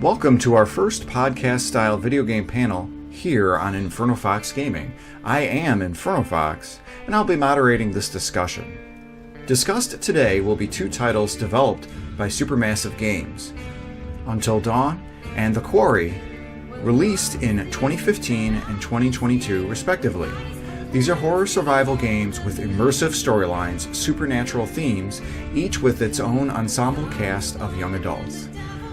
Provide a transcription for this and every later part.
Welcome to our first podcast-style video game panel here on InfernoFox Gaming. I am InfernoFox, and I'll be moderating this discussion. Discussed today will be two titles developed by Supermassive Games, Until Dawn and The Quarry, released in 2015 and 2022 respectively. These are horror survival games with immersive storylines, supernatural themes, each with its own ensemble cast of young adults.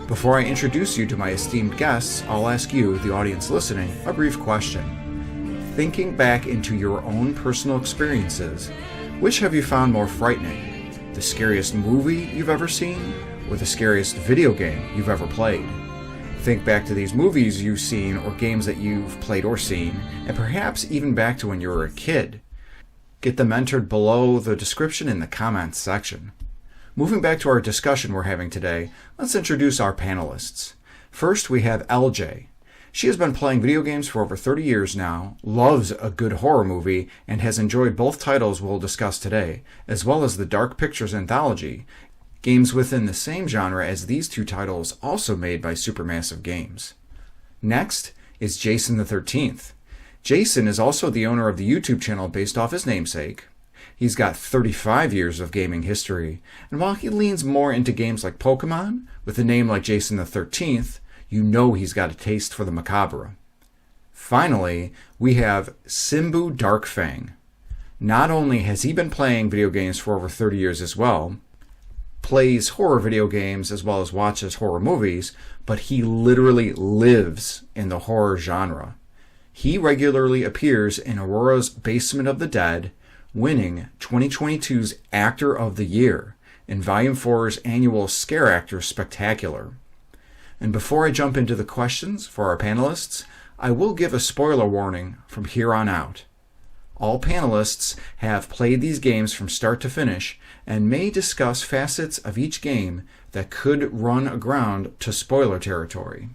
Before I introduce you to my esteemed guests, I'll ask you, the audience listening, a brief question. Thinking back into your own personal experiences, which have you found more frightening? The scariest movie you've ever seen, or the scariest video game you've ever played? Think back to these movies you've seen or games that you've played or seen, and perhaps even back to when you were a kid. Get them entered below the description in the comments section. Moving back to our discussion we're having today, let's introduce our panelists. First, we have LJ. She has been playing video games for over 30 years now, loves a good horror movie, and has enjoyed both titles we'll discuss today, as well as the Dark Pictures Anthology, games within the same genre as these two titles also made by Supermassive Games. Next is Jasonthe13th. Jason is also the owner of the YouTube channel based off his namesake. He's got 35 years of gaming history, and while he leans more into games like Pokemon, with a name like Jasonthe13th, you know he's got a taste for the macabre. Finally, we have Simbu Darkfang. Not only has he been playing video games for over 30 years as well, plays horror video games as well as watches horror movies, but he literally lives in the horror genre. He regularly appears in Aurora's Basement of the Dead, winning 2022's Actor of the Year in Volume 4's annual Scare Actors Spectacular. And before I jump into the questions for our panelists, I will give a spoiler warning from here on out. All panelists have played these games from start to finish and may discuss facets of each game that could run aground to spoiler territory.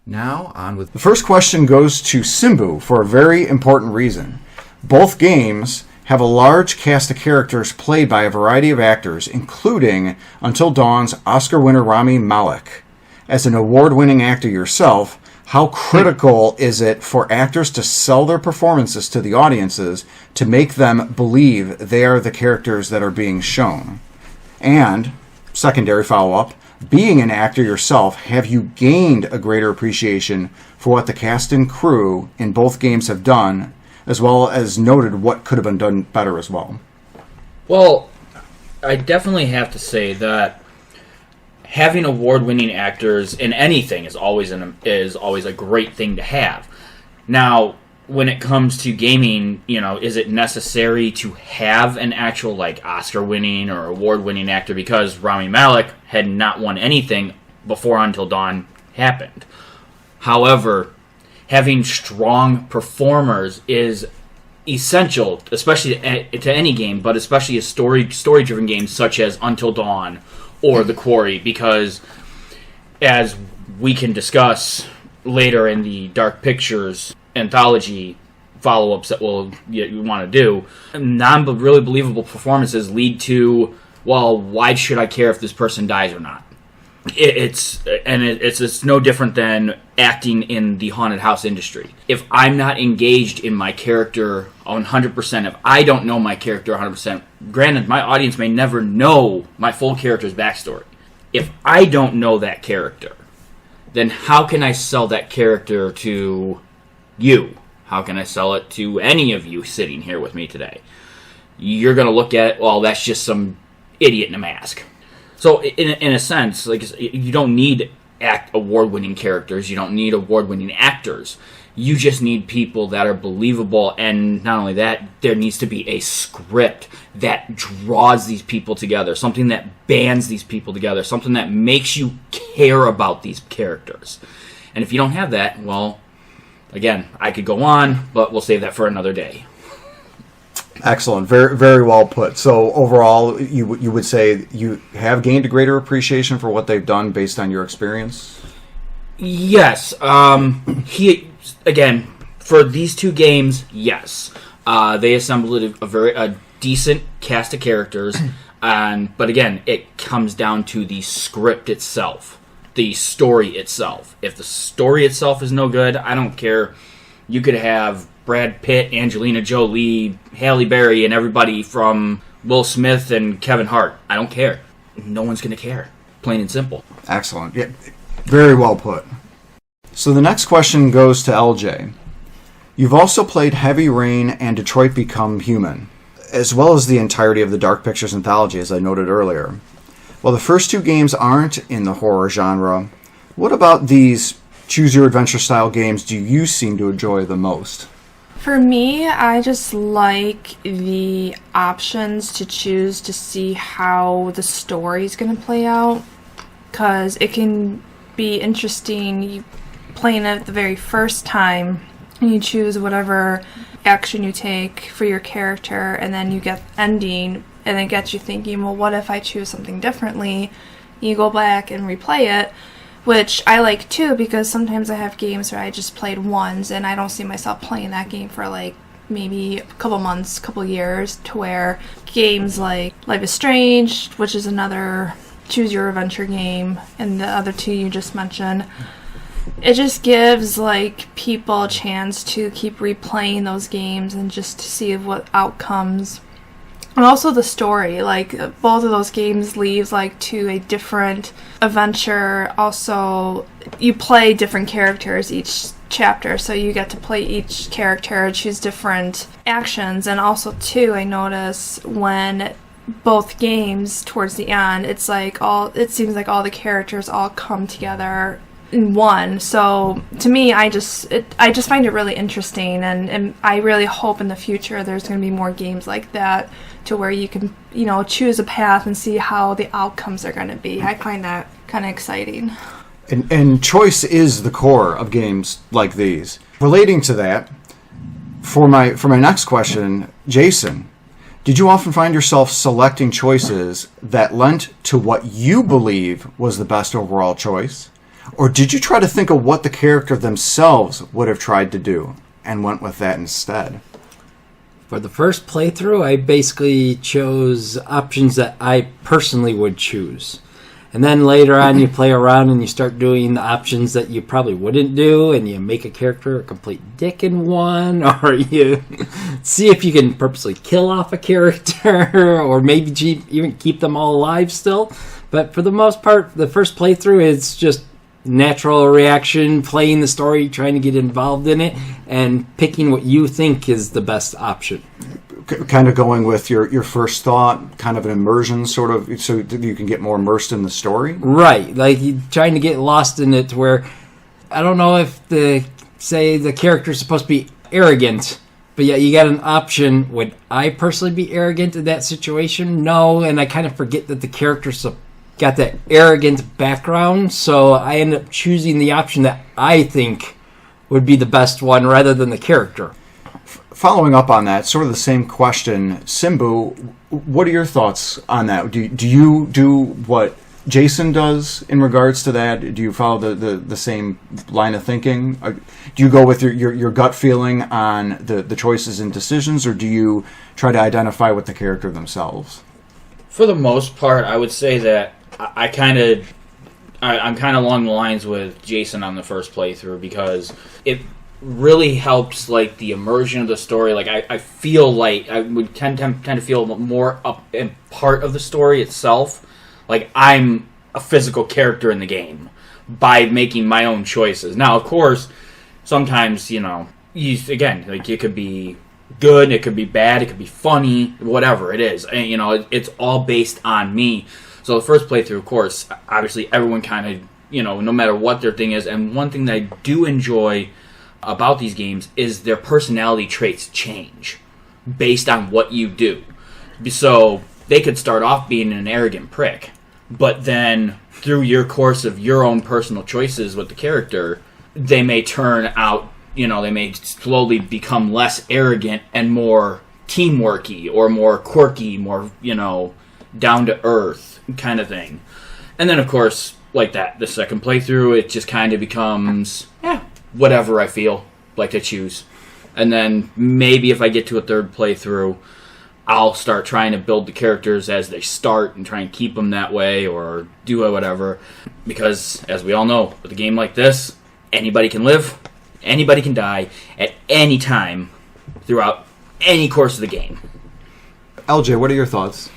Now, on with... The first question goes to Simbu for a very important reason. Both games have a large cast of characters played by a variety of actors, including Until Dawn's Oscar winner Rami Malek. As an award-winning actor yourself, how critical is it for actors to sell their performances to the audiences to make them believe they are the characters that are being shown? And, secondary follow-up, being an actor yourself, have you gained a greater appreciation for what the cast and crew in both games have done, as well as noted what could have been done better as well? Well, I definitely have to say that having award-winning actors in anything is always a great thing to have. Now, when it comes to gaming, is it necessary to have an actual Oscar-winning or award-winning actor, because Rami Malek had not won anything before Until Dawn happened? However, having strong performers is essential, especially to any game, but especially a story-driven games such as Until Dawn or The Quarry, because as we can discuss later in the Dark Pictures Anthology follow-ups that we want to do, non-really believable performances lead to, well, why should I care if this person dies or not? It's no different than acting in the haunted house industry. If I'm not engaged in my character 100%, if I don't know my character 100%, granted, my audience may never know my full character's backstory. If I don't know that character, then how can I sell that character to you? How can I sell it to any of you sitting here with me today? You're going to look at, well, that's just some idiot in a mask. So, in a sense, you don't need award-winning characters. You don't need award-winning actors. You just need people that are believable, and not only that, there needs to be a script that draws these people together, something that bands these people together, something that makes you care about these characters. And if you don't have that, well, again, I could go on, but we'll save that for another day. Excellent. Very, very well put. So overall, you would say you have gained a greater appreciation for what they've done based on your experience? Yes. Again, for these two games, yes. They assembled a decent cast of characters, but again, it comes down to the script itself. the story itself. If the story itself is no good, I don't care. You could have Brad Pitt, Angelina Jolie, Halle Berry, and everybody from Will Smith and Kevin Hart. I don't care. No one's going to care. Plain and simple. Excellent. Yeah, very well put. So the next question goes to LJ. You've also played Heavy Rain and Detroit Become Human, as well as the entirety of the Dark Pictures Anthology, as I noted earlier. While the first two games aren't in the horror genre, what about these choose-your-adventure style games do you seem to enjoy the most? For me, I just like the options to choose to see how the story's going to play out, because it can be interesting. You playing it the very first time, and you choose whatever action you take for your character, and then you get ending, and it gets you thinking, well, what if I choose something differently? You go back and replay it, which I like too, because sometimes I have games where I just played once and I don't see myself playing that game for like maybe a couple months, couple years, to where games like Life is Strange, which is another choose your adventure game, and the other two you just mentioned, it just gives like people a chance to keep replaying those games and just to see what outcomes. And also the story, like both of those games leaves like to a different adventure. Also, you play different characters each chapter, so you get to play each character, choose different actions. And also too, I notice when both games towards the end, it seems like all the characters all come together in one. So to me, I just find it really interesting, and I really hope in the future there's going to be more games like that, to where you can, choose a path and see how the outcomes are going to be. I find that kind of exciting. And choice is the core of games like these. Relating to that, for my next question, Jason, did you often find yourself selecting choices that lent to what you believe was the best overall choice? Or did you try to think of what the character themselves would have tried to do and went with that instead? For the first playthrough, I basically chose options that I personally would choose. And then later on, you play around and you start doing the options that you probably wouldn't do, and you make a character a complete dick in one, or you see if you can purposely kill off a character, or maybe even keep them all alive still. But for the most part, the first playthrough is just natural reaction, playing the story, trying to get involved in it, and picking what you think is the best option. Kind of going with your first thought, kind of an immersion sort of, so you can get more immersed in the story? Right, like you're trying to get lost in it, to where I don't know if the character's supposed to be arrogant, but yeah, you got an option. Would I personally be arrogant in that situation? No, and I kind of forget that the character's got that arrogant background, so I end up choosing the option that I think would be the best one rather than the character. Following up on that, sort of the same question, Simbu, what are your thoughts on that? Do you do what Jason does in regards to that? Do you follow the same line of thinking? Do you go with your gut feeling on the choices and decisions, or do you try to identify with the character themselves? For the most part, I would say that I'm kind of along the lines with Jason on the first playthrough, because it really helps like the immersion of the story. Like I feel like I would tend to feel more up in part of the story itself. Like I'm a physical character in the game by making my own choices. Now, of course, sometimes like it could be good, it could be bad, it could be funny, whatever it is. And, it's all based on me. So the first playthrough, of course, obviously everyone kind of, no matter what their thing is. And one thing that I do enjoy about these games is their personality traits change based on what you do. So they could start off being an arrogant prick, but then through your course of your own personal choices with the character, they may turn out, they may slowly become less arrogant and more teamworky or more quirky, more, down to earth kind of thing. And then, of course, like that, the second playthrough, it just kind of becomes, whatever I feel like to choose. And then maybe if I get to a third playthrough, I'll start trying to build the characters as they start and try and keep them that way or do whatever. Because, as we all know, with a game like this, anybody can live, anybody can die at any time throughout any course of the game. LJ, what are your thoughts?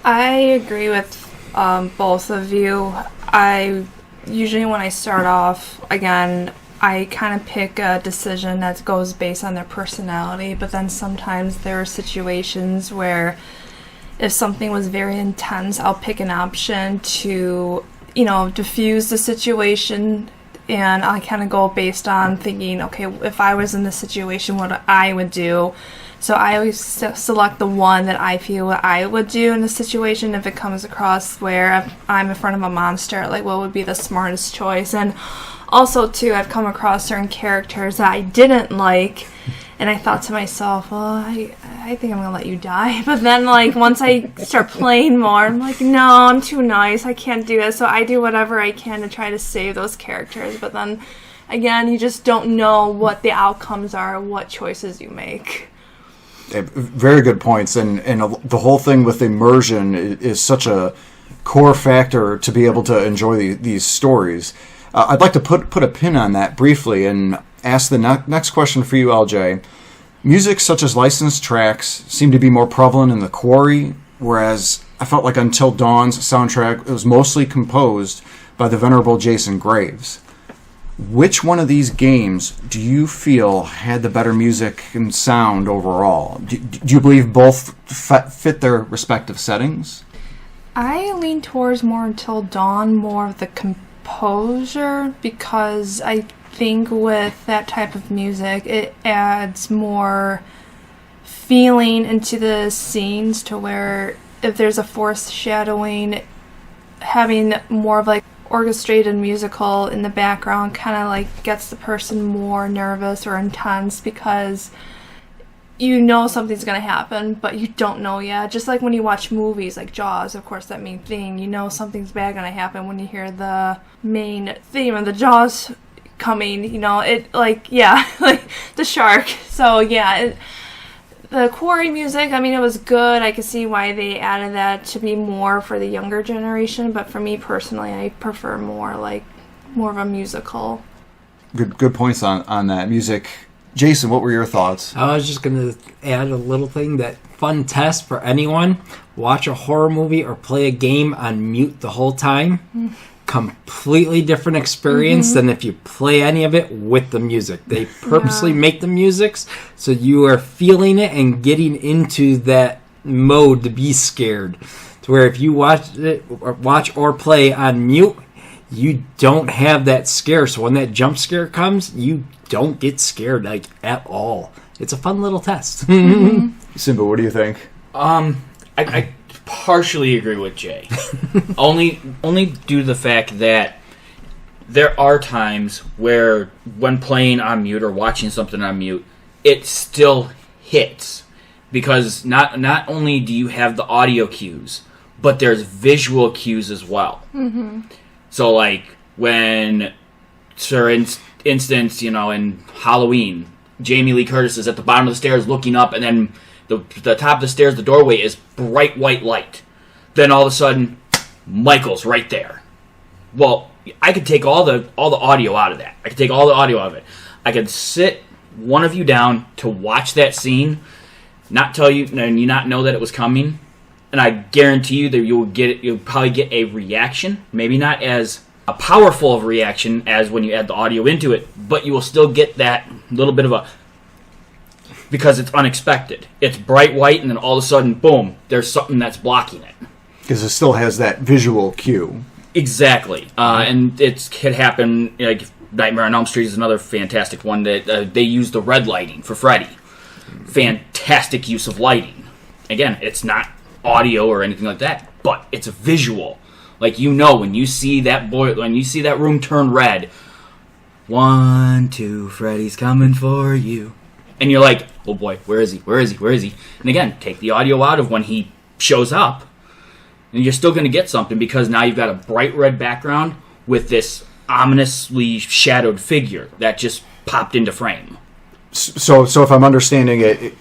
I agree with both of you. Usually when I start off, again, I kind of pick a decision that goes based on their personality, but then sometimes there are situations where if something was very intense, I'll pick an option to, diffuse the situation, and I kind of go based on thinking, okay, if I was in this situation, what I would do. So I always select the one that I feel what I would do in the situation if it comes across where I'm in front of a monster, like what would be the smartest choice. And also, too, I've come across certain characters that I didn't like, and I thought to myself, well, I think I'm going to let you die. But then, once I start playing more, I'm like, no, I'm too nice. I can't do it. So I do whatever I can to try to save those characters. But then, again, you just don't know what the outcomes are, what choices you make. Very good points, and the whole thing with immersion is such a core factor to be able to enjoy these stories. I'd like to put a pin on that briefly and ask the next question for you, LJ. Music such as licensed tracks seem to be more prevalent in the Quarry, whereas I felt like Until Dawn's soundtrack was mostly composed by the venerable Jason Graves. Which one of these games do you feel had the better music and sound overall? Do you believe both fit their respective settings? I lean towards more Until Dawn, more of the composure, because I think with that type of music, it adds more feeling into the scenes to where if there's a foreshadowing, having more of orchestrated musical in the background kind of gets the person more nervous or intense because you know something's going to happen, but you don't know yet. Just like when you watch movies like Jaws, of course, that main thing, you know something's bad going to happen when you hear the main theme of the Jaws coming, the shark. So yeah, the Quarry music, it was good. I could see why they added that to be more for the younger generation, but for me personally, I prefer more of a musical. Good points on that music. Jason, what were your thoughts? I was just going to add a little thing, that fun test for anyone. Watch a horror movie or play a game on mute the whole time. Completely different experience than if you play any of it with the music. They purposely make the music so you are feeling it and getting into that mode to be scared. To where if you watch or play on mute, you don't have that scare. So when that jump scare comes, you don't get scared at all. It's a fun little test. Simbu, what do you think? I partially agree with Jay. only due to the fact that there are times where when playing on mute or watching something on mute, it still hits. Because not only do you have the audio cues, but there's visual cues as well. Mm-hmm. So when, for instance, in Halloween, Jamie Lee Curtis is at the bottom of the stairs looking up, and then the top of the stairs, the doorway is bright white light. Then all of a sudden, Michael's right there. Well, I could take all the audio out of that. I could take all the audio out of it. I could sit one of you down to watch that scene, not tell you, and you not know that it was coming, and I guarantee you that you'll probably get a reaction, maybe not as a powerful of a reaction as when you add the audio into it, but you will still get that little bit of a, because it's unexpected. It's bright white, and then all of a sudden, boom, there's something that's blocking it. Because it still has that visual cue. Exactly. And it could happen, Nightmare on Elm Street is another fantastic one that they use the red lighting for Freddy. Fantastic use of lighting. Again, it's not audio or anything like that, but it's a visual. When you see that room turn red, 1, 2, Freddy's coming for you. And you're like, oh boy, where is he? Where is he? Where is he? And again, take the audio out of when he shows up, and you're still going to get something because now you've got a bright red background with this ominously shadowed figure that just popped into frame. So if I'm understanding it,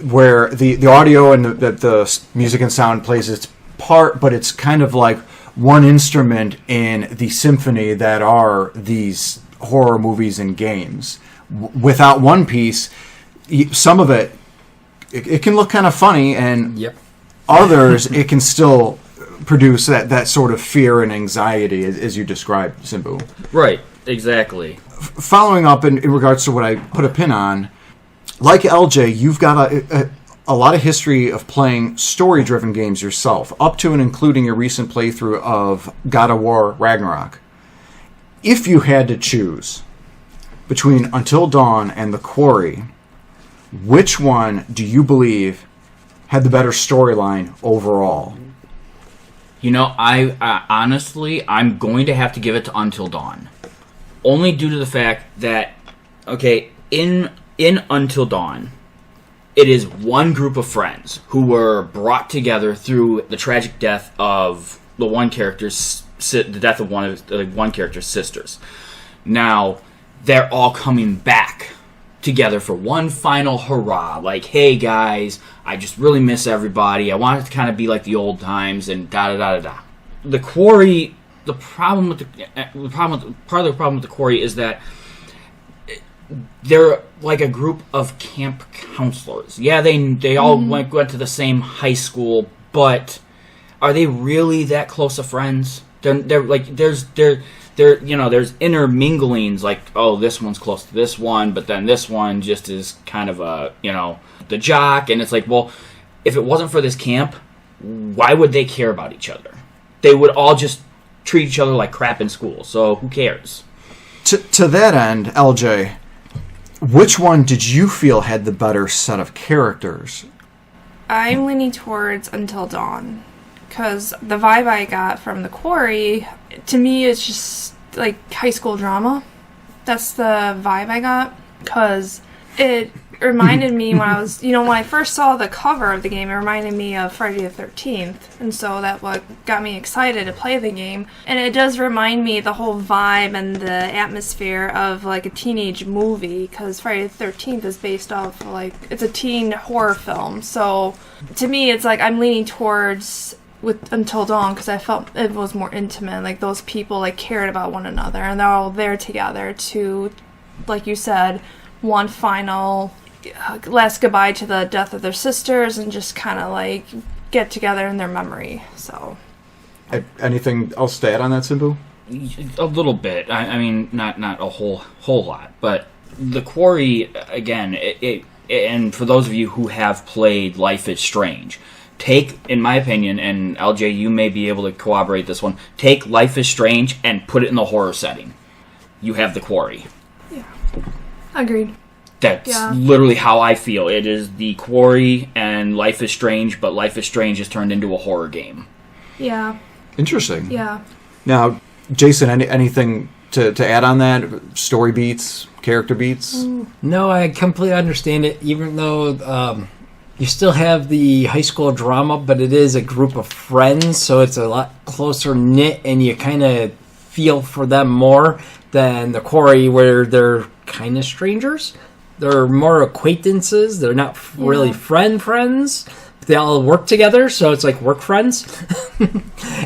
where the audio and the music and sound plays its part, but it's kind of like one instrument in the symphony that are these horror movies and games. Without one piece, some of it can look kind of funny, and others it can still produce that sort of fear and anxiety as you described, Simbu. Right, exactly. Following up in regards to what I put a pin on, like LJ, you've got a lot of history of playing story-driven games yourself, up to and including your recent playthrough of God of War Ragnarok. If you had to choose between Until Dawn and The Quarry, which one do you believe had the better storyline overall? You know, I honestly, I'm going to have to give it to Until Dawn. Only due to the fact that, okay, in Until Dawn, it is one group of friends who were brought together through the tragic death of the one character's one character's sisters. Now, they're all coming back together for one final hurrah. Like, hey guys, I just really miss everybody. I want it to kind of be like the old times and da-da-da-da-da. The Quarry, part of the problem with the Quarry is that they're like a group of camp counselors. Yeah, they all went to the same high school, but are they really that close of friends? They're like there's interminglings, like, oh, this one's close to this one, but then this one just is kind of the jock, and it's like, well, if it wasn't for this camp, why would they care about each other? They would all just treat each other like crap in school, so who cares? To that end, LJ, which one did you feel had the better set of characters? I'm leaning towards Until Dawn, because the vibe I got from The Quarry, to me, it's just like high school drama. That's the vibe I got, because it reminded me when I first saw the cover of the game, it reminded me of Friday the 13th, and so that what got me excited to play the game. And it does remind me the whole vibe and the atmosphere of like a teenage movie, because Friday the 13th is based off it's a teen horror film. So to me, it's like I'm leaning towards with Until Dawn, because I felt it was more intimate. Like those people cared about one another, and they're all there together to, like you said, one final last goodbye to the death of their sisters, and just kind of get together in their memory. So, anything else to add on that, Simbu? A little bit. I mean, not a whole lot, but The Quarry, again, and for those of you who have played Life is Strange, take, in my opinion, and LJ, you may be able to corroborate this one, take Life is Strange and put it in the horror setting. You have The Quarry. Yeah. Agreed. That's literally how I feel. It is The Quarry and Life is Strange, but Life is Strange is turned into a horror game. Yeah. Interesting. Yeah. Now, Jason, anything to add on that? Story beats, character beats? No, I completely understand it, even though you still have the high school drama, but it is a group of friends, so it's a lot closer knit, and you kind of feel for them more than The Quarry, where they're kind of strangers. They're more acquaintances. They're not really friends. But they all work together, so it's like work friends.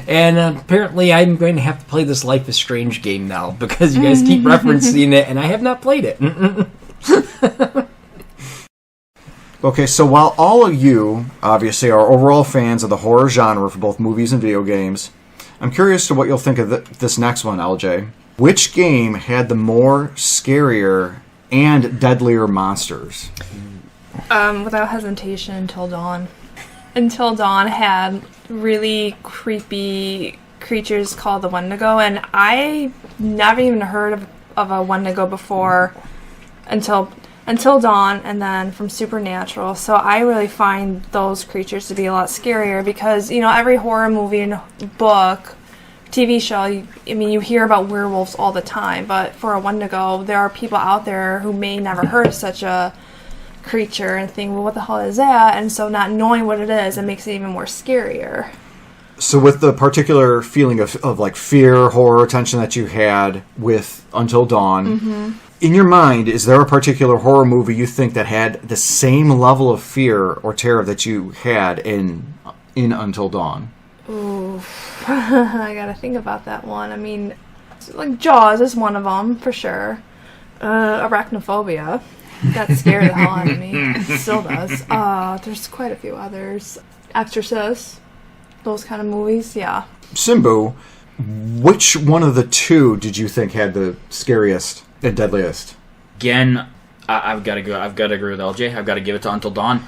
And apparently I'm going to have to play this Life is Strange game now, because you guys keep referencing it, and I have not played it. Okay, so while all of you, obviously, are overall fans of the horror genre for both movies and video games, I'm curious to what you'll think of this next one, LJ. Which game had the more scarier and deadlier monsters? Without hesitation, Until Dawn. Until Dawn had really creepy creatures called the Wendigo, and I never even heard of a Wendigo before until Dawn, and then from Supernatural. So I really find those creatures to be a lot scarier, because every horror movie and book, TV show, you hear about werewolves all the time, but for a Wendigo, there are people out there who may never heard of such a creature and think, well, what the hell is that? And so not knowing what it is, it makes it even more scarier. So with the particular feeling of fear, horror, tension that you had with Until Dawn, in your mind, is there a particular horror movie you think that had the same level of fear or terror that you had in Until Dawn? Ooh, I gotta think about that one. I mean, like Jaws is one of them for sure. Arachnophobia, that scared the hell out of me. It still does. There's quite a few others. Exorcist, those kind of movies. Yeah. Simbu, which one of the two did you think had the scariest and deadliest? Again, I've got to go. I've got to agree with LJ. I've got to give it to Until Dawn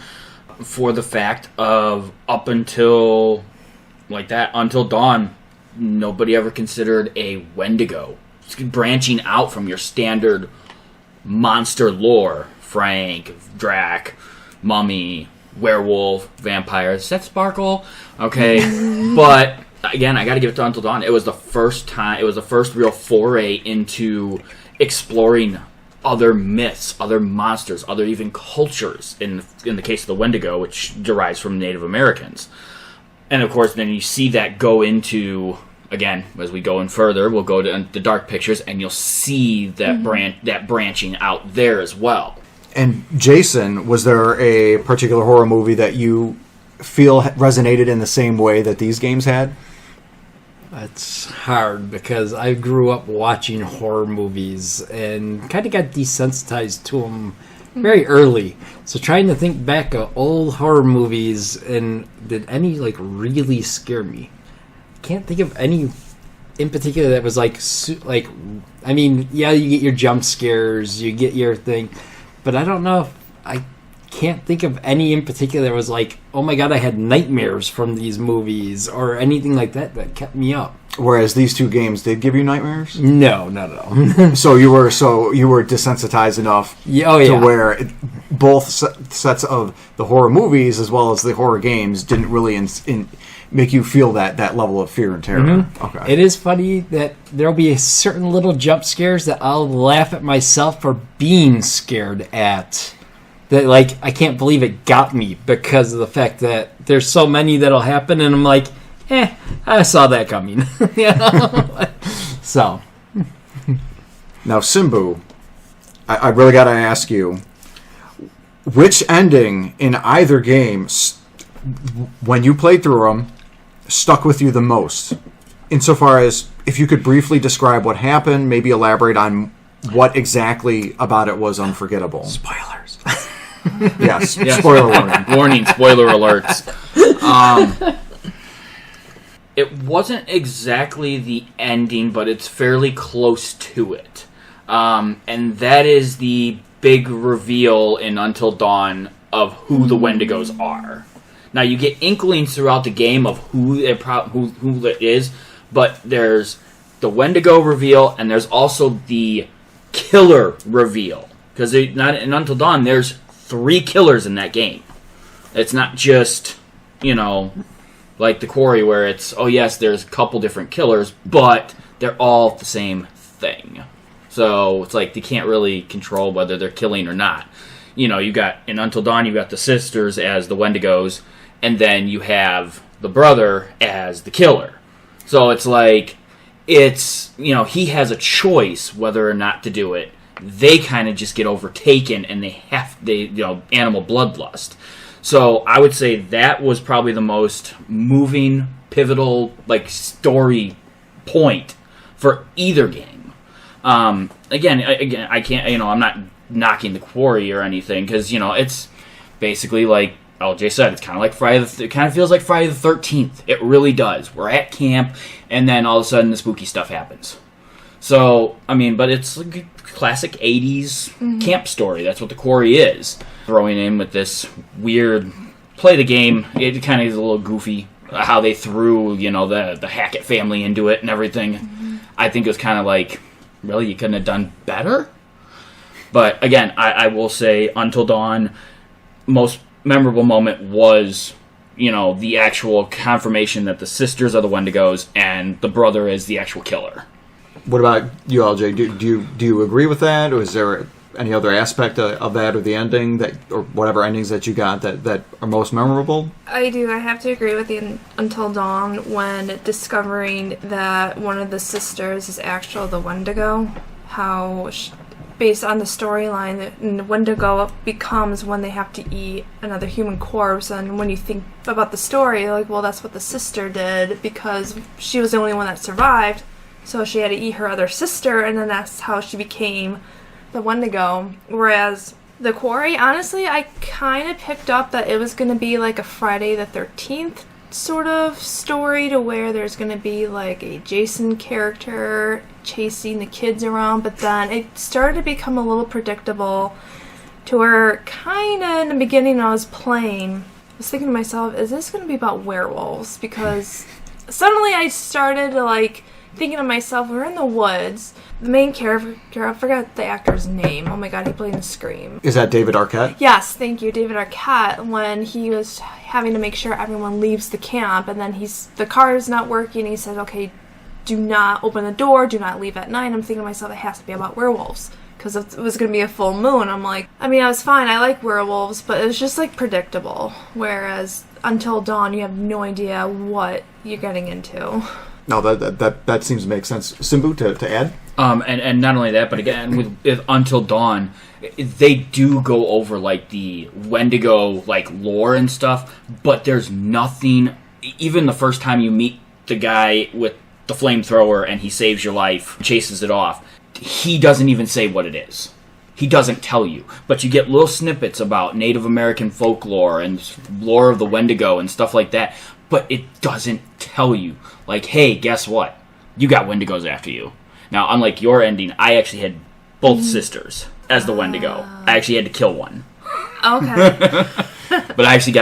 for the fact of up until Until Dawn, nobody ever considered a Wendigo. It's branching out from your standard monster lore: Frank, Drac, Mummy, werewolf, vampire. Does that sparkle? Okay, but again, I got to give it to Until Dawn. It was the first time. It was the first real foray into exploring other myths, other monsters, other even cultures. In the case of the Wendigo, which derives from Native Americans, and of course, then you see that go into, again, as we go in further, we'll go to the Dark Pictures, and you'll see that branching out there as well. And Jason, was there a particular horror movie that you feel resonated in the same way that these games had? That's hard because I grew up watching horror movies and kind of got desensitized to them very early. So trying to think back of old horror movies, and did any really scare me? Can't think of any in particular that was I mean, yeah, you get your jump scares, you get your thing, but I don't know if I can't think of any in particular that was like, oh my god, I had nightmares from these movies or anything like that kept me up. Whereas these two games did give you nightmares? No, not at all. So you were desensitized enough to where both sets of the horror movies as well as the horror games didn't really make you feel that level of fear and terror. Mm-hmm. Okay. It is funny that there'll be certain little jump scares that I'll laugh at myself for being scared at. That, I can't believe it got me because of the fact that there's so many that'll happen, and I'm like, I saw that coming. So. Now, Simbu, I really got to ask you, which ending in either game, when you played through them, stuck with you the most? Insofar as, if you could briefly describe what happened, maybe elaborate on what exactly about it was unforgettable. Spoilers. Yes, spoiler warning. Warning, spoiler alerts. It wasn't exactly the ending, but it's fairly close to it. And that is the big reveal in Until Dawn of who the Wendigos are. Now, you get inklings throughout the game of who it is, but there's the Wendigo reveal, and there's also the killer reveal. Because in Until Dawn, there's 3 killers in that game. It's not just, like the Quarry, where it's, oh yes, there's a couple different killers, but they're all the same thing. So it's like you can't really control whether they're killing or not. You got, in Until Dawn, you got the sisters as the Wendigos, and then you have the brother as the killer. So it's like, he has a choice whether or not to do it. They kind of just get overtaken, and they animal bloodlust. So I would say that was probably the most moving, pivotal, story point for either game. Again, I can't, I'm not knocking the Quarry or anything, because it's basically like LJ said, it's kind of like it kind of feels like Friday the 13th. It really does. We're at camp, and then all of a sudden the spooky stuff happens. So, but it's like a classic 80s camp story. That's what the Quarry is. Throwing in with this weird play the game. It kind of is a little goofy how they threw, the Hackett family into it and everything. Mm-hmm. I think it was kind of like, really, you couldn't have done better? But again, I will say Until Dawn, most memorable moment was, the actual confirmation that the sisters are the Wendigos and the brother is the actual killer. What about you, LJ? Do you agree with that, or is there any other aspect of that, or the ending or whatever endings that you got that are most memorable? I do. I have to agree with the Until Dawn when discovering that one of the sisters is actually the Wendigo. How based on the storyline, that Wendigo becomes when they have to eat another human corpse. And when you think about the story, like, well, that's what the sister did because she was the only one that survived. So she had to eat her other sister, and then that's how she became the Wendigo. Whereas the Quarry, honestly, I kind of picked up that it was going to be like a Friday the 13th sort of story, to where there's going to be like a Jason character chasing the kids around, but then it started to become a little predictable, to where kind of in the beginning when I was playing, I was thinking to myself, is this going to be about werewolves? Because suddenly I started to like thinking to myself, we're in the woods. The main character, I forgot the actor's name. Oh my god, he played in Scream. Is that David Arquette? Yes, thank you, David Arquette. When he was having to make sure everyone leaves the camp, and then the car is not working, he says, okay, do not open the door, do not leave at night. I'm thinking to myself, it has to be about werewolves, because it was going to be a full moon. I'm like, I mean, I was fine, I like werewolves, but it was just like predictable. Whereas Until Dawn, you have no idea what you're getting into. No, that seems to make sense. Simbu, to add? And not only that, but again, with Until Dawn, they do go over, like, the Wendigo, like, lore and stuff, but there's nothing, even the first time you meet the guy with the flamethrower and he saves your life, chases it off, he doesn't even say what it is. He doesn't tell you, but you get little snippets about Native American folklore and lore of the Wendigo and stuff like that, but it doesn't tell you, like, hey, guess what? You got Wendigos after you. Now, unlike your ending, I actually had both sisters as the Wendigo. I actually had to kill one. Okay. But I actually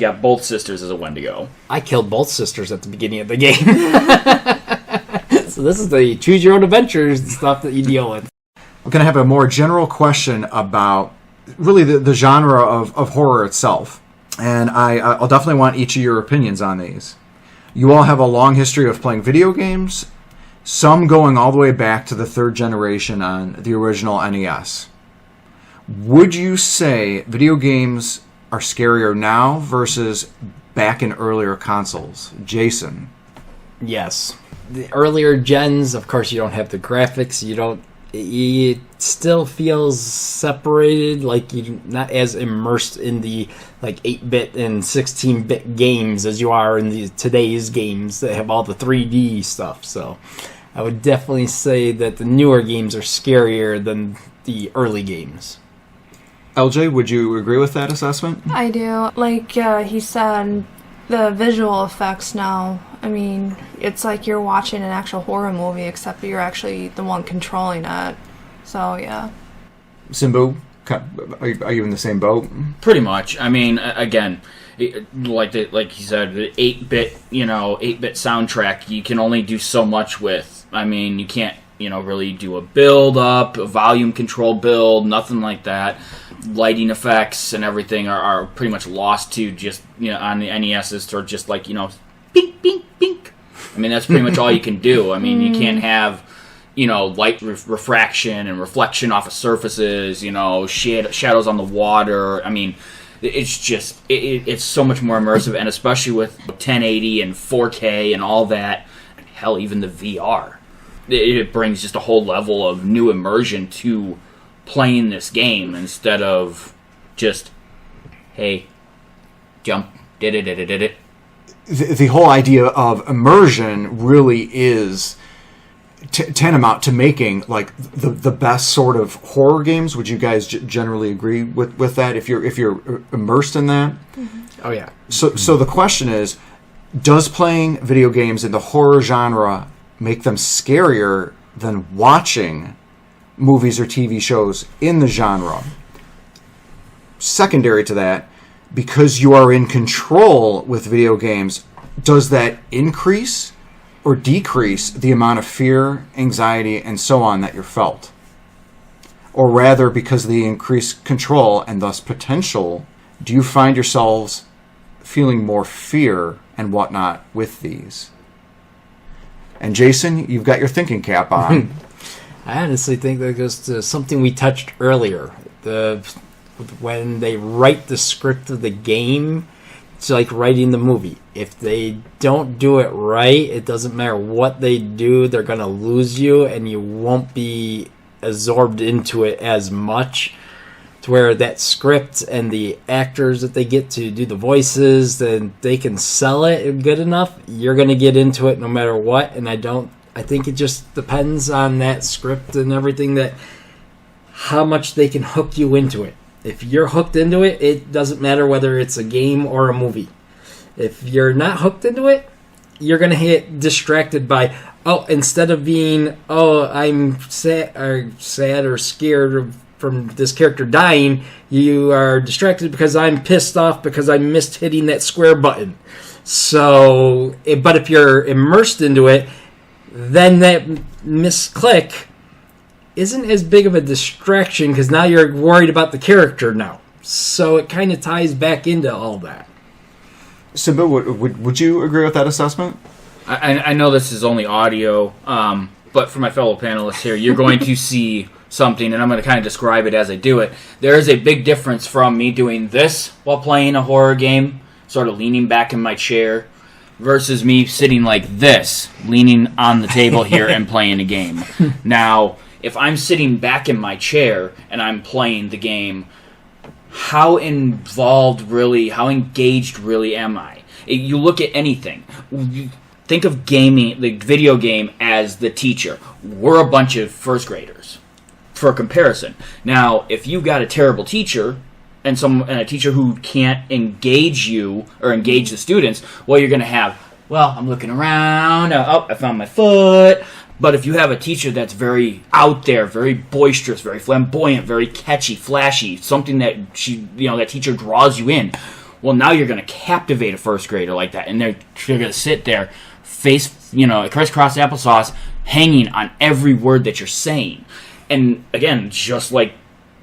got both sisters as a Wendigo. I killed both sisters at the beginning of the game. So this is the choose your own adventures stuff that you deal with. I'm going to have a more general question about really the genre of horror itself. And I'll definitely want each of your opinions on these. You all have a long history of playing video games, some going all the way back to the third generation on the original NES. Would you say video games are scarier now versus back in earlier consoles? Jason? Yes. The earlier gens, of course, you don't have the graphics, it still feels separated, like you're not as immersed in the like 8-bit and 16-bit games as you are in today's games that have all the 3D stuff. So I would definitely say that the newer games are scarier than the early games. LJ, would you agree with that assessment? I do. Like he said, the visual effects now, I mean, it's like you're watching an actual horror movie, except you're actually the one controlling it. So, yeah. Simbu, are you in the same boat? Pretty much. I mean, again, like he said, the 8-bit soundtrack, you can only do so much with. I mean, you can't, really do a build up, a volume control build, nothing like that. Lighting effects and everything are pretty much lost to just, on the NESs, or just like, bink, bink, bink. I mean, that's pretty much all you can do. I mean, you can't have, light refraction and reflection off of surfaces, shadows on the water. I mean, it's just, it's so much more immersive, and especially with 1080 and 4K and all that, hell, even the VR. It brings just a whole level of new immersion to playing this game, instead of just, hey, jump, did it. The whole idea of immersion really is tantamount to making like the best sort of horror games. Would you guys generally agree with that? If you're immersed in that? Mm-hmm. Oh yeah. So the question is, does playing video games in the horror genre make them scarier than watching movies or TV shows in the genre? Secondary to that, because you are in control with video games, does that increase or decrease the amount of fear, anxiety, and so on that you're felt? Or rather, because of the increased control and thus potential, do you find yourselves feeling more fear and whatnot with these? And Jason, you've got your thinking cap on. I honestly think that goes to something we touched earlier. When they write the script of the game, it's like writing the movie. If they don't do it right, it doesn't matter what they do, they're going to lose you, and you won't be absorbed into it as much, to where that script and the actors that they get to do the voices, then they can sell it good enough, you're going to get into it no matter what. And I think it just depends on that script and everything, that how much they can hook you into it. If you're hooked into it, it doesn't matter whether it's a game or a movie. If you're not hooked into it, you're going to get distracted by, instead of being, I'm sad or scared from this character dying, you are distracted because I'm pissed off because I missed hitting that square button. So, but if you're immersed into it, then that misclick isn't as big of a distraction because now you're worried about the character now. So it kind of ties back into all that. Simbu, would you agree with that assessment? I know this is only audio, but for my fellow panelists here, you're going to see something, and I'm going to kind of describe it as I do it. There is a big difference from me doing this while playing a horror game, sort of leaning back in my chair, versus me sitting like this, leaning on the table here and playing a game. Now, if I'm sitting back in my chair and I'm playing the game, how involved really, how engaged really am I? You look at anything. Think of gaming, the video game, as the teacher. We're a bunch of first graders, for comparison. Now, if you've got a terrible teacher and a teacher who can't engage you or engage the students, well, you're going to have, I'm looking around. I found my foot. But if you have a teacher that's very out there, very boisterous, very flamboyant, very catchy, flashy, something that that teacher draws you in, well, now you're going to captivate a first grader like that, and they're going to sit there, face, crisscross applesauce, hanging on every word that you're saying. And again, just like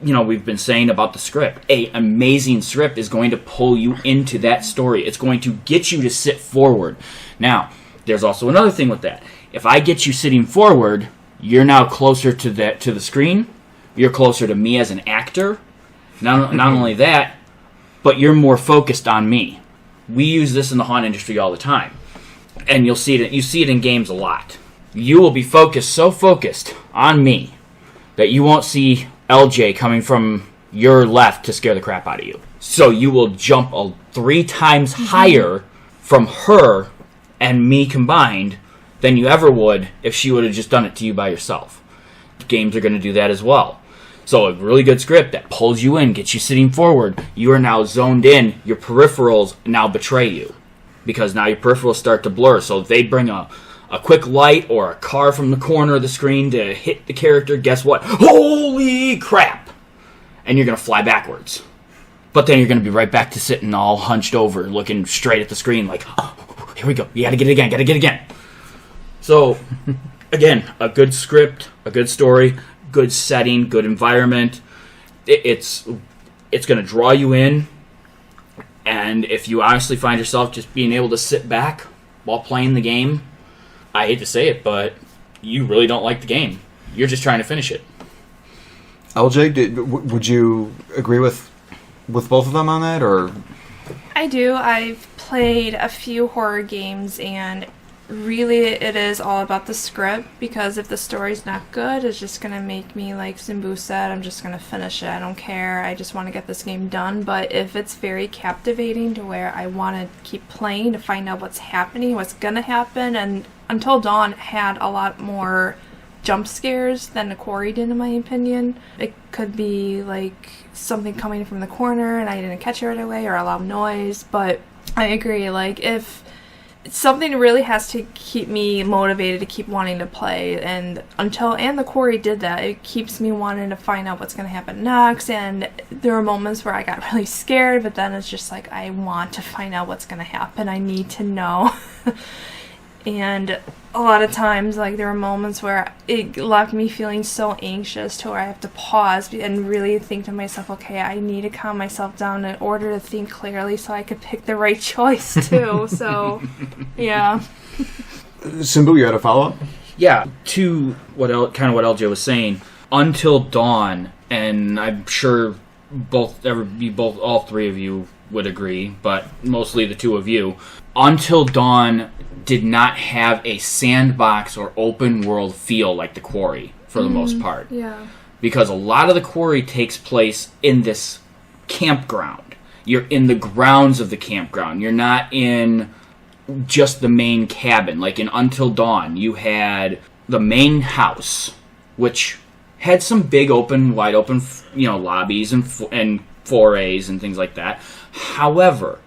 we've been saying about the script, an amazing script is going to pull you into that story. It's going to get you to sit forward. Now, there's also another thing with that. If I get you sitting forward, you're now closer to the screen. You're closer to me as an actor. Not only that, but you're more focused on me. We use this in the haunt industry all the time, and you see it in games a lot. You will be so focused on me that you won't see LJ coming from your left to scare the crap out of you. So you will jump 3 times higher from her and me combined than you ever would if she would have just done it to you by yourself. Games are going to do that as well. So a really good script that pulls you in, gets you sitting forward, you are now zoned in, your peripherals now betray you. Because now your peripherals start to blur. So if they bring a quick light or a car from the corner of the screen to hit the character, guess what? Holy crap! And you're going to fly backwards. But then you're going to be right back to sitting all hunched over, looking straight at the screen like, here we go, you gotta get it again. So, again, a good script, a good story, good setting, good environment. It's going to draw you in. And if you honestly find yourself just being able to sit back while playing the game, I hate to say it, but you really don't like the game. You're just trying to finish it. LJ, would you agree with both of them on that, or? I do. I've played a few horror games, and really it is all about the script, because if the story's not good, it's just going to make me, like Simbu said, I'm just going to finish it. I don't care. I just want to get this game done. But if it's very captivating to where I want to keep playing to find out what's happening, what's going to happen, and Until Dawn had a lot more jump scares than the Quarry did, in my opinion. It could be like something coming from the corner and I didn't catch it right away, or a loud noise. But I agree, like if something really has to keep me motivated to keep wanting to play, and the Quarry did that. It keeps me wanting to find out what's going to happen next, and there were moments where I got really scared, but then it's just like, I want to find out what's going to happen. I need to know. And a lot of times, like, there were moments where it left me feeling so anxious to where I have to pause and really think to myself, okay, I need to calm myself down in order to think clearly so I could pick the right choice, too. So, yeah. Simbu, you had a follow-up? Yeah, to what LJ was saying, Until Dawn, and I'm sure all three of you would agree, but mostly the two of you, Until Dawn did not have a sandbox or open world feel like the Quarry for the most part. Yeah. because a lot of the Quarry takes place in this campground. You're in the grounds of the campground. You're not in just the main cabin. Like in Until Dawn, you had the main house, which had some big wide open, lobbies and forays and things like that. However,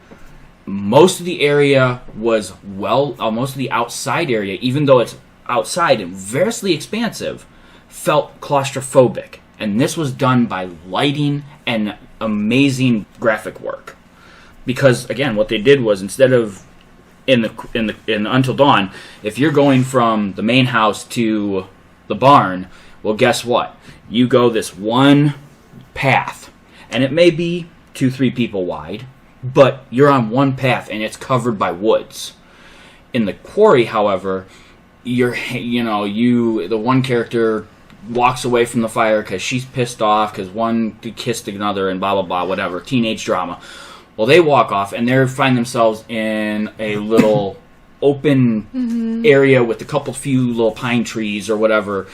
most of the area was most of the outside area, even though it's outside and vastly expansive, felt claustrophobic. And this was done by lighting and amazing graphic work. Because again, what they did was, instead of in Until Dawn, if you're going from the main house to the barn, well, guess what? You go this one path, and it may be 2-3 people wide, but you're on one path and it's covered by woods. In the Quarry, however, the one character walks away from the fire because she's pissed off because one kissed another and blah blah blah, whatever, teenage drama. Well, they walk off and they find themselves in a little open area with a few little pine trees or whatever.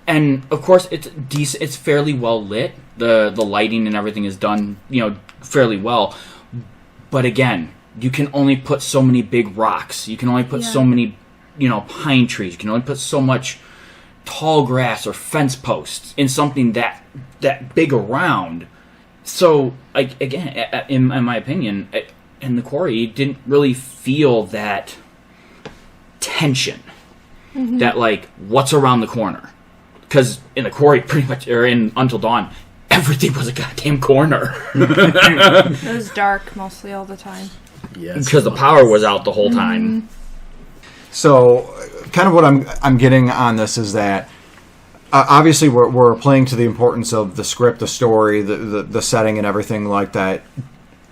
And of course, it's decent. It's fairly well lit. The lighting and everything is done, fairly well. But again, you can only put so many big rocks. You can only put so many, pine trees. You can only put so much tall grass or fence posts in something that big around. So, again, in my opinion, in the Quarry, it didn't really feel that tension. That, what's around the corner. Because in the Quarry, pretty much, or in Until Dawn, everything was a goddamn corner. It was dark mostly all the time. Yes. Because the power was out the whole time. So, kind of what I'm getting on this is that obviously we're playing to the importance of the script, the story, the setting, and everything like that.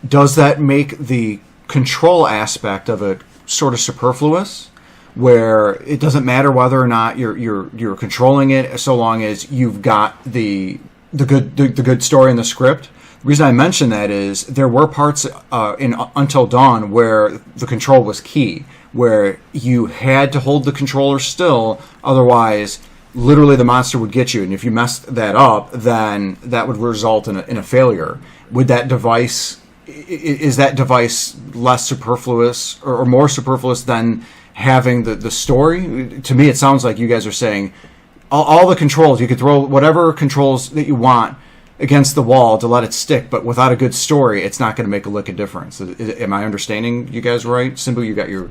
Does that make the control aspect of it sort of superfluous, where it doesn't matter whether or not you're controlling it, so long as you've got the good story in the script? The reason I mention that is there were parts in Until Dawn where the control was key, where you had to hold the controller still, otherwise literally the monster would get you, and if you messed that up, then that would result in a failure. Would that device, is that device less superfluous or more superfluous than having the story? To me, it sounds like you guys are saying all the controls, you could throw whatever controls that you want against the wall to let it stick, but without a good story, it's not going to make a lick of difference. Am I understanding you guys right? Simbu, you got your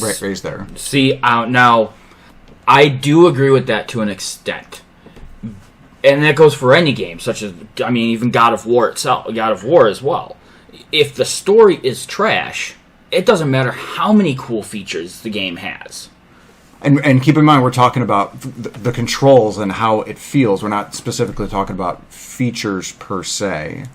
raised there. See, now, I do agree with that to an extent. And that goes for any game, such as, even God of War itself, God of War as well. If the story is trash, it doesn't matter how many cool features the game has. And keep in mind, we're talking about the controls and how it feels. We're not specifically talking about features per se.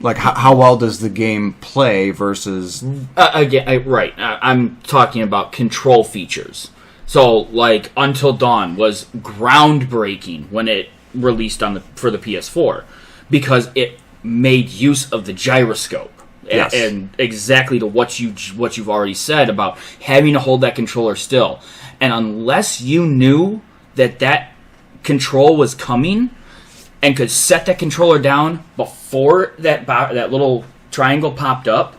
Like, how well does the game play versus... Right. I'm talking about control features. So, Until Dawn was groundbreaking when it released for the PS4, because it made use of the gyroscope. Yes. And exactly to what you've already said about having to hold that controller still. And unless you knew that control was coming and could set that controller down before that little triangle popped up,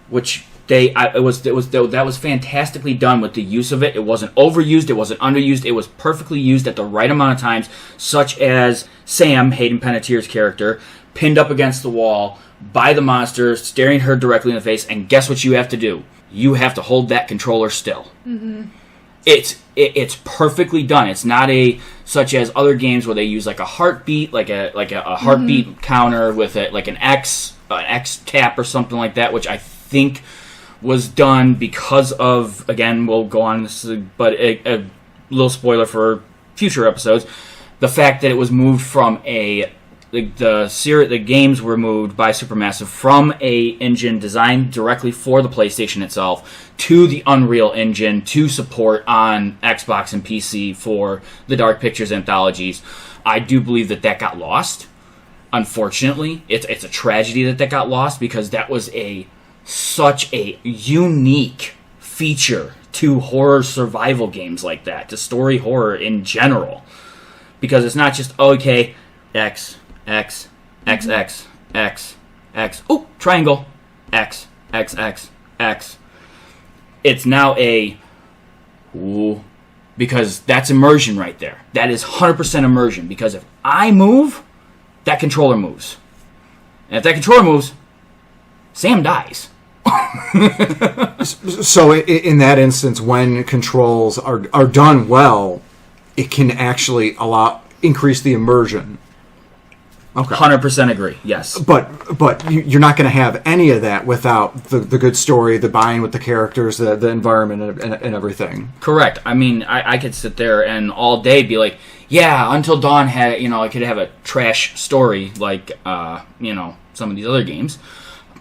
which that was fantastically done with the use of it. It wasn't overused, it wasn't underused, it was perfectly used at the right amount of times, such as Sam, Hayden Panettiere's character, pinned up against the wall by the monster, staring her directly in the face, and guess what you have to do? You have to hold that controller still. It's perfectly done. It's not such as other games where they use a heartbeat, like a heartbeat counter with it, like an X tap or something like that, which I think was done because of, again, we'll go on this, but a little spoiler for future episodes, the fact that it was moved from the games were moved by Supermassive from a engine designed directly for the PlayStation itself to the Unreal Engine to support on Xbox and PC for the Dark Pictures Anthologies. I do believe that got lost. Unfortunately, it's a tragedy that got lost, because that was such a unique feature to horror survival games like that, to story horror in general. because it's not just okay, X, X, X, X, X, X. Oh, triangle, X, X, X, X. It's now a ooh, because that's immersion right there. That is 100% immersion, because if I move, that controller moves. And if that controller moves, Sam dies. So in that instance, when controls are done well, it can actually increase the immersion. Okay. 100% agree, yes. But you're not going to have any of that without the good story, the buy-in with the characters, the environment, and everything. Correct. I mean, I could sit there and all day be like, yeah, Until Dawn had, I could have a trash story like, some of these other games.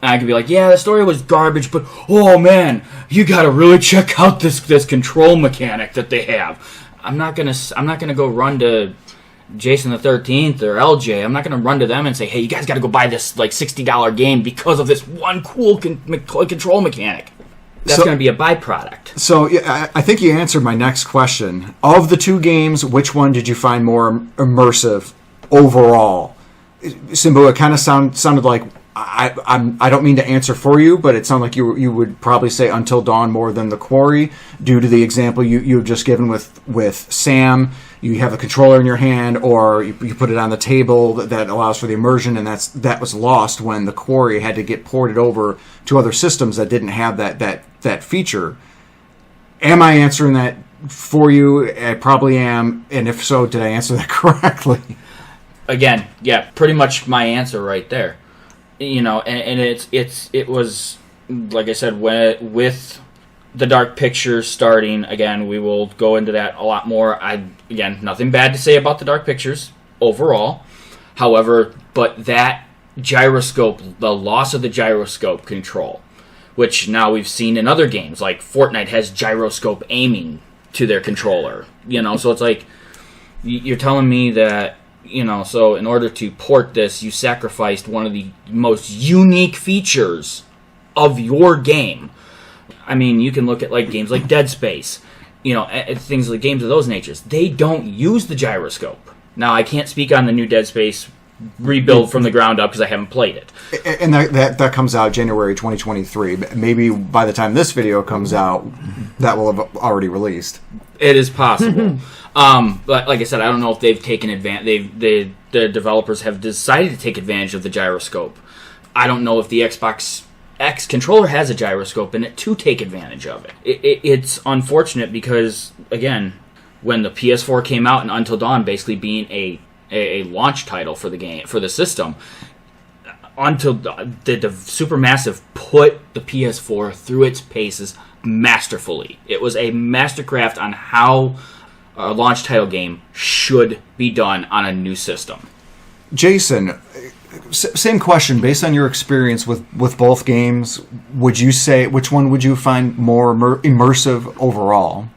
And I could be like, yeah, the story was garbage, but oh man, you got to really check out this control mechanic that they have. I'm not gonna go run to Jasonthe13th or LJ. I'm not gonna run to them and say, hey, you guys got to go buy this like $60 game because of this one cool control mechanic. That's going to be a byproduct. So yeah, I think you answered my next question. Of the two games, which one did you find more immersive overall? Simbu, it kind of sounded like I don't mean to answer for you, but it sounded like you would probably say Until Dawn more than the Quarry, due to the example you've just given with Sam. You have a controller in your hand, or you put it on the table that allows for the immersion, and that was lost when the Quarry had to get ported over to other systems that didn't have that feature. Am I answering that for you? I probably am, and if so, did I answer that correctly? Again, yeah, pretty much my answer right there. And it was, like I said, with the Dark Pictures starting, again, we will go into that a lot more. Again, nothing bad to say about the Dark Pictures overall. However, but that gyroscope, the loss of the gyroscope control, which now we've seen in other games, like Fortnite has gyroscope aiming to their controller. So it's like, you're telling me that, so in order to port this, you sacrificed one of the most unique features of your game. I mean, you can look at like games like Dead Space, things like games of those natures. They don't use the gyroscope. Now, I can't speak on the new Dead Space rebuild from the ground up because I haven't played it. And that comes out January 2023. Maybe by the time this video comes out, that will have already released. It is possible. But like I said, I don't know if they've taken advantage. The developers have decided to take advantage of the gyroscope. I don't know if the Xbox X controller has a gyroscope in it to take advantage of it. It's unfortunate because, again, when the PS4 came out and Until Dawn basically being a launch title for the game, for the system, until the Supermassive put the PS4 through its paces masterfully. It was a mastercraft on how a launch title game should be done on a new system. Jason, same question. Based on your experience with both games, would you say, which one would you find more immersive overall?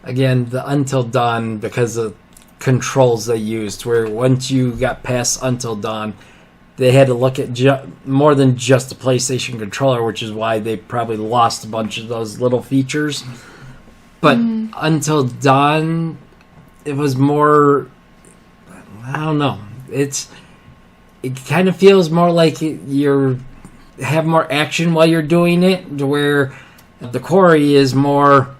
Again, the Until Dawn, because of controls they used, where once you got past Until Dawn, they had to look at more than just the PlayStation controller, which is why they probably lost a bunch of those little features. But Until Dawn, it was more, I don't know. It kind of feels more like you have more action while you're doing it, to where the Quarry is more,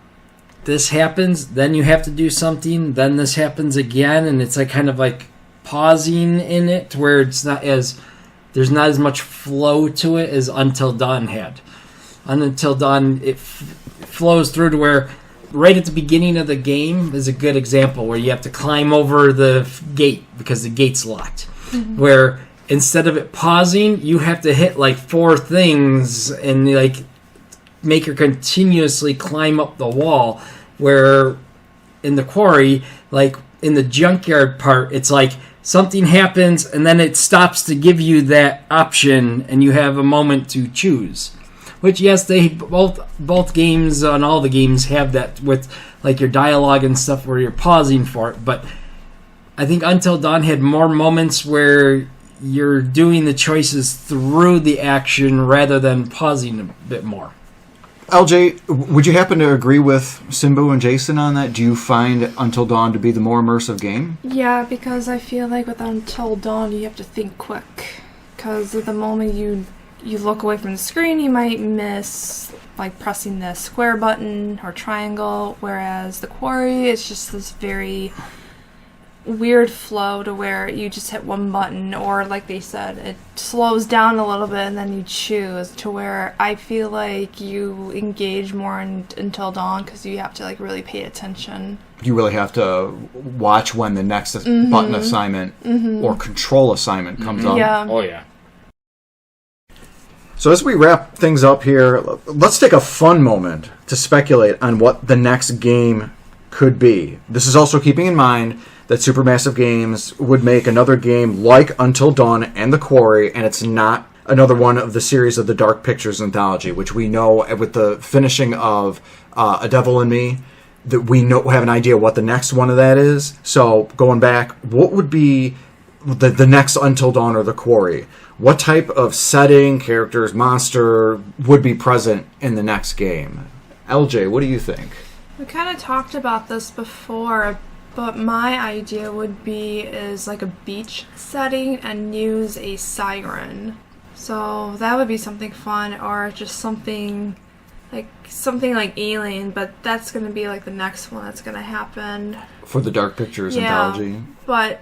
this happens, then you have to do something, then this happens again, and it's like kind of like pausing in it, where it's not as, there's not as much flow to it as Until Dawn had. Until Dawn, it flows through to where right at the beginning of the game is a good example, where you have to climb over the gate because the gate's locked. Mm-hmm. Where instead of it pausing, you have to hit like 4 things and like make her continuously climb up the wall. Where in the Quarry, like in the junkyard part, it's like something happens and then it stops to give you that option and you have a moment to choose. Which, yes, they both games on all the games have that with like your dialogue and stuff where you're pausing for it. But I think Until Dawn had more moments where you're doing the choices through the action rather than pausing a bit more. LJ, would you happen to agree with Simbu and Jason on that? Do you find Until Dawn to be the more immersive game? Yeah, because I feel like with Until Dawn, you have to think quick. Because at the moment you look away from the screen, you might miss like pressing the square button or triangle, whereas the Quarry is just this very weird flow to where you just hit one button, or like they said, it slows down a little bit and then you choose, to where I feel like you engage more Until Dawn because you have to like really pay attention. You really have to watch when the next button assignment or control assignment comes up. Yeah. Oh, yeah. So as we wrap things up here, let's take a fun moment to speculate on what the next game could be. This is also keeping in mind that Supermassive Games would make another game like Until Dawn and The Quarry, and it's not another one of the series of the Dark Pictures Anthology, which we know with the finishing of A Devil in Me, that we have an idea what the next one of that is. So going back, what would be the next Until Dawn or The Quarry? What type of setting, characters, monster would be present in the next game? LJ, what do you think? We kind of talked about this before, but my idea would be is like a beach setting and use a siren. So that would be something fun, or just something like Alien, but that's going to be like the next one that's going to happen. For the Dark Pictures Anthology. But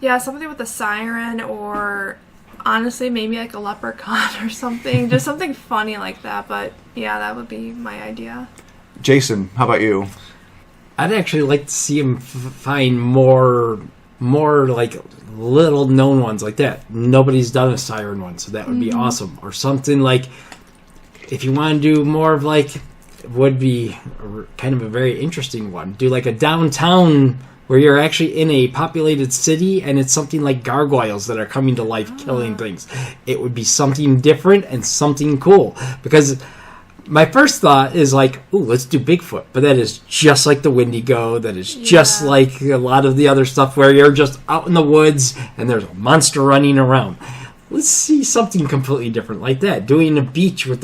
yeah, something with a siren, or honestly maybe like a leprechaun or something. Just something funny like that, but yeah, that would be my idea. Jason, how about you? I'd actually like to see him find more like little known ones like that. Nobody's done a siren one, so that would be awesome. Or something like, if you want to do more of like, would be kind of a very interesting one. Do like a downtown where you're actually in a populated city and it's something like gargoyles that are coming to life, killing things. It would be something different and something cool. Because my first thought is like, ooh, let's do Bigfoot. But that is just like the Wendigo. That is just like a lot of the other stuff where you're just out in the woods and there's a monster running around. Let's see something completely different like that. Doing a beach with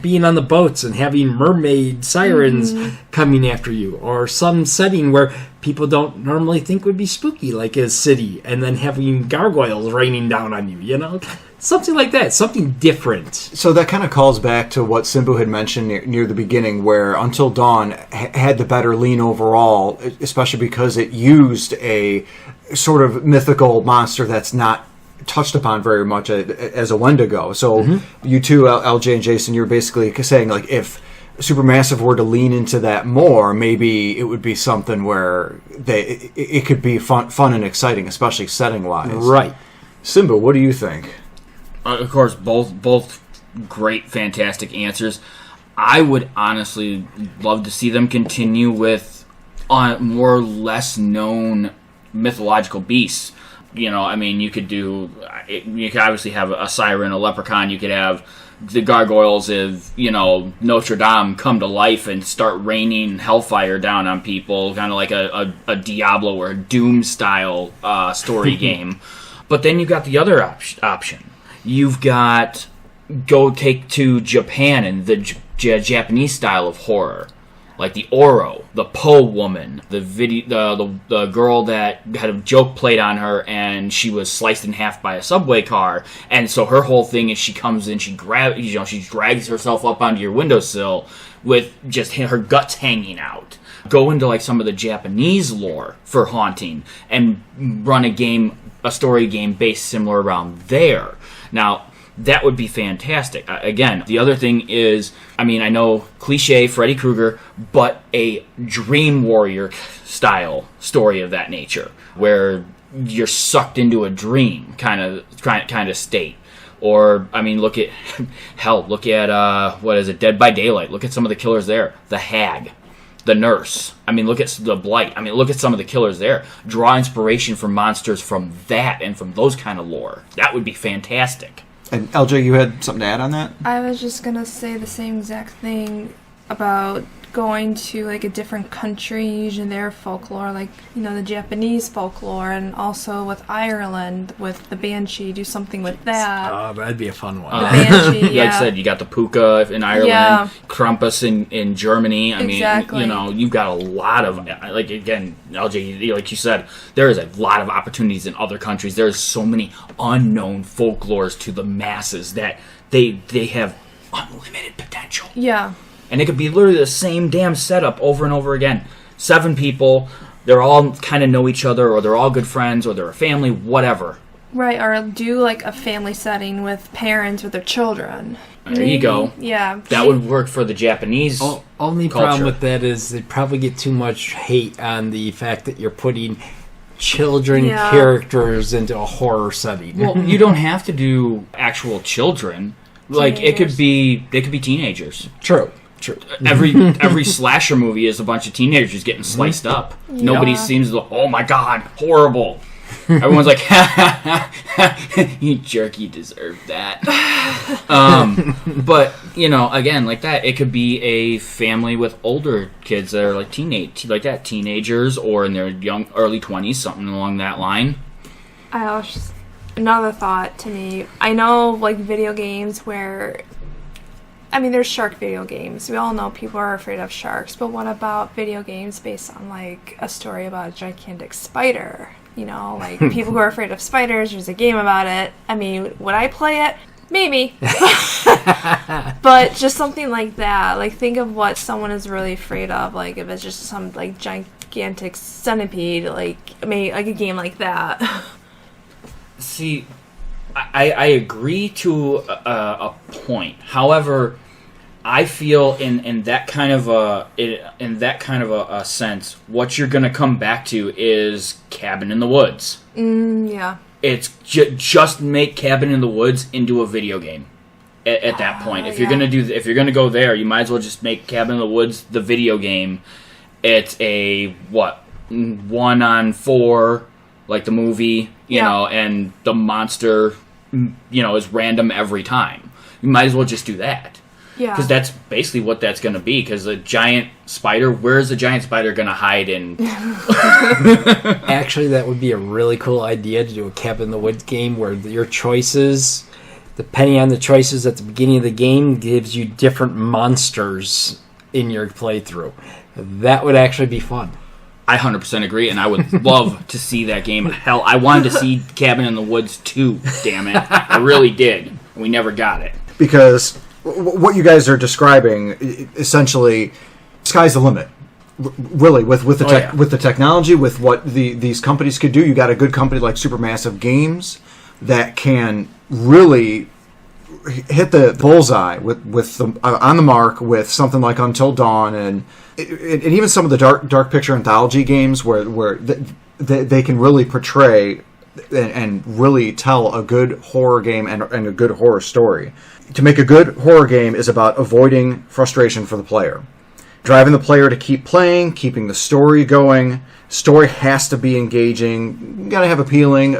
being on the boats and having mermaid sirens coming after you. Or some setting where people don't normally think would be spooky, like a city, and then having gargoyles raining down on you, you know? Something like that. Something different. So that kind of calls back to what Simbu had mentioned near the beginning, where Until Dawn had the better lean overall, especially because it used a sort of mythical monster that's not touched upon very much as a Wendigo. So you two, LJ and Jason, you're basically saying like if Supermassive were to lean into that more, maybe it would be something where it could be fun and exciting, especially setting wise. Right. Simbu, what do you think? Of course, both great, fantastic answers. I would honestly love to see them continue with more or less known mythological beasts. You know, I mean, you could obviously have a siren, a leprechaun. You could have the gargoyles of, Notre Dame come to life and start raining hellfire down on people, kind of like a Diablo or a Doom style story game. But then you've got the other option. You've got go take to Japan and the Japanese style of horror. Like the Oro, the Po woman, the girl that had a joke played on her and she was sliced in half by a subway car, and so her whole thing is she comes in, she drags herself up onto your windowsill with just her guts hanging out. Go into like some of the Japanese lore for haunting and run a story game based similar around there. Now, that would be fantastic. Again, the other thing is, I know cliche Freddy Krueger, but a Dream Warrior style story of that nature, where you're sucked into a dream kind of state. Or, look at Dead by Daylight. Look at some of the killers there. The Hag, the Nurse. Look at the Blight. Look at some of the killers there. Draw inspiration from monsters from that and from those kind of lore. That would be fantastic. And LJ, you had something to add on that? I was just going to say the same exact thing about going to like a different country, using their folklore, like, you know, the Japanese folklore, and also with Ireland with the Banshee, do something with that. Oh, that'd be a fun one. The Banshee, yeah. Like I said, you got the Puka in Ireland, Yeah. Krampus in Germany. I Exactly. mean, you know, you've got a lot of, like, again, LJ, like you said, there is a lot of opportunities in other countries. There's so many unknown folklores to the masses that they have unlimited potential. Yeah. And it could be literally the same damn setup over and over again. 7 people, they're all kind of know each other, or they're all good friends, or they're a family, whatever. Right, or do like a family setting with parents with their children. There you go. Yeah. That would work for the Japanese Only culture. problem with that is they'd probably get too much hate on the fact that you're putting children Yeah. characters into a horror setting. Well, you don't have to do actual children. Like, they could be teenagers. True. Every slasher movie is a bunch of teenagers getting sliced up. Nobody seems to, oh my god, horrible. Everyone's like, ha ha ha, you jerk, you deserve that. But, you know, again, like that, it could be a family with older kids that are like teenagers, or in their early 20s, something along that line. Another thought to me, I know like video games where, I mean, there's shark video games. We all know people are afraid of sharks, but what about video games based on like a story about a gigantic spider? You know, like people who are afraid of spiders, there's a game about it. I mean, would I play it? Maybe. But just something like that. Like, think of what someone is really afraid of. Like, if it's just some like gigantic centipede, like a game like that. See, I agree to a point. However, I feel in that kind of a sense, what you're going to come back to is Cabin in the Woods. Yeah. It's just make Cabin in the Woods into a video game. At that point, if you're gonna go there, you might as well just make Cabin in the Woods the video game. It's a 1-on-4, like the movie, you know, and the monster, you know, is random every time. You might as well just do that. Yeah. Because that's basically what that's going to be. Because a giant spider, where's the giant spider going to hide in? Actually, that would be a really cool idea to do a Cabin in the Woods game where your choices, depending on the choices at the beginning of the game, gives you different monsters in your playthrough. That would actually be fun. I 100% agree, and I would love to see that game. Hell, I wanted to see Cabin in the Woods 2, damn it. I really did. We never got it. Because what you guys are describing, essentially, sky's the limit. Really, with the technology, with what these companies could do. You got a good company like Supermassive Games that can really hit the bullseye with on the mark with something like Until Dawn and even some of the Dark Picture Anthology games where they can really portray and really tell a good horror game and a good horror story. To make a good horror game is about avoiding frustration for the player. Driving the player to keep playing, keeping the story going. Story has to be engaging. You got to have appealing,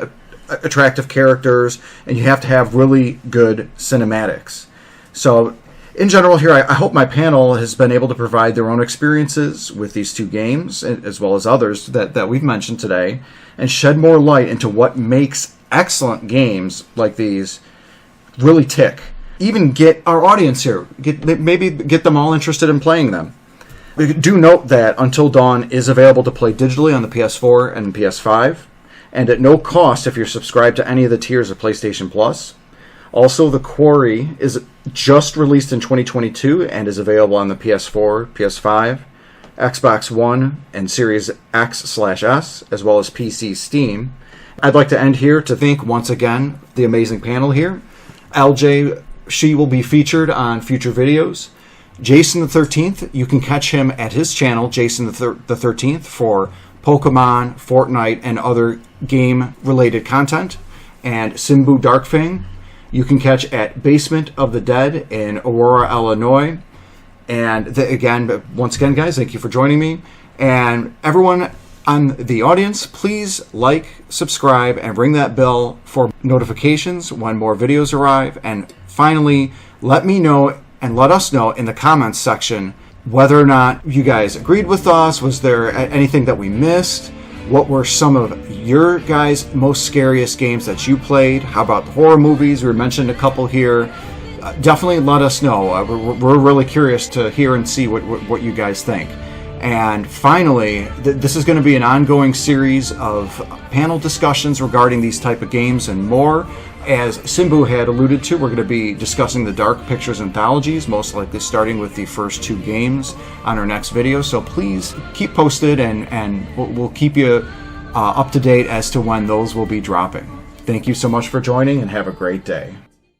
attractive characters, and you have to have really good cinematics. So, in general here, I hope my panel has been able to provide their own experiences with these two games, as well as others that we've mentioned today, and shed more light into what makes excellent games like these really tick. Even get our audience here, maybe get them all interested in playing them. Do note that Until Dawn is available to play digitally on the PS4 and PS5, and at no cost if you're subscribed to any of the tiers of PlayStation Plus. Also, the Quarry is just released in 2022 and is available on the PS4, PS5, Xbox One, and Series X/S, as well as PC Steam. I'd like to end here to thank once again the amazing panel here. LJ, she will be featured on future videos. Jason13th, you can catch him at his channel, Jason13th, for Pokemon, Fortnite, and other game-related content. And Simbu Darkfang, you can catch at Basement of the Dead in Aurora, Illinois. And once again, guys, thank you for joining me. And everyone on the audience, please like, subscribe, and ring that bell for notifications when more videos arrive. And finally, let me know and let us know in the comments section whether or not you guys agreed with us. Was there anything that we missed? What were some of your guys' most scariest games that you played? How about horror movies? We mentioned a couple here. Definitely let us know. We're really curious to hear and see what you guys think. And finally, this is going to be an ongoing series of panel discussions regarding these type of games and more. As Simbu had alluded to, we're going to be discussing the Dark Pictures Anthologies, most likely starting with the first 2 games on our next video. So please keep posted, and we'll keep you up to date as to when those will be dropping. Thank you so much for joining, and have a great day.